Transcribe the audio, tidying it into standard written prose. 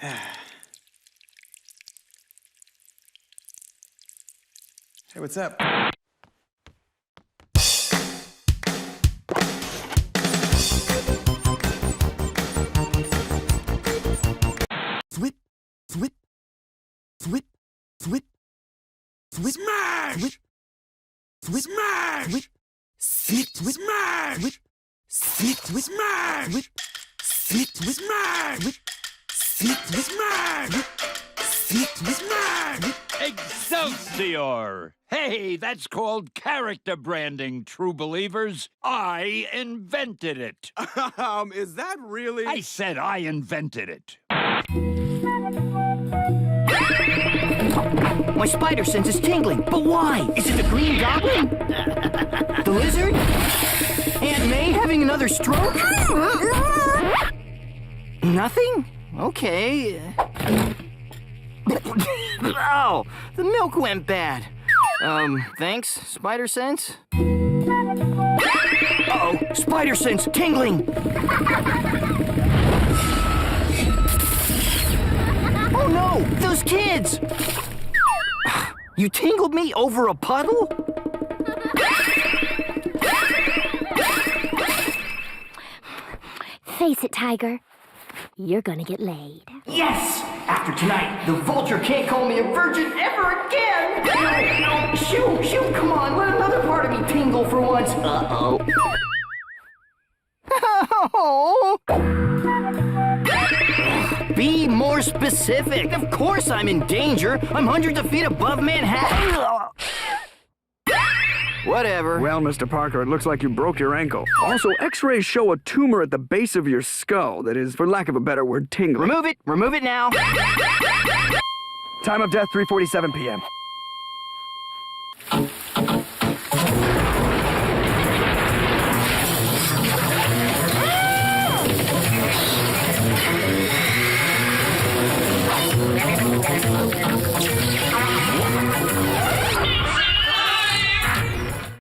Hey, what's up? Thwip, thwip, thwip, thwip, thwip, Smash! thwip, thwip, Smash! thwip, thwip, thwip, Smash! thwip, thwip, thwip, Smash! thwip, thwip, thwip, Smash! thwip, thwip, thwip, Smash! thwip, thwip, Smash! Excelsior! Hey, that's called character branding, true believers. I invented it. Is that really? I said I invented it. My spider sense is tingling, but why? Is it the Green Goblin? The lizard? Aunt May having another stroke? Nothing? Okay. Oh, the milk went bad. Thanks, spider sense? Uh-oh, spider sense tingling! Oh no, those kids! You tingled me over a puddle? Face it, Tiger. You're gonna get laid. Yes! After tonight, the vulture can't call me a virgin ever again! No, shoo, shoo, come on, let another part of me tingle for once. Uh-oh. Oh. Be more specific. Of course I'm in danger. I'm hundreds of feet above Manhattan. Whatever. Well, Mr. Parker, it looks like you broke your ankle. Also, x-rays show a tumor at the base of your skull that is, for lack of a better word, tingling. Remove it. Remove it now. Time of death, 3:47 p.m.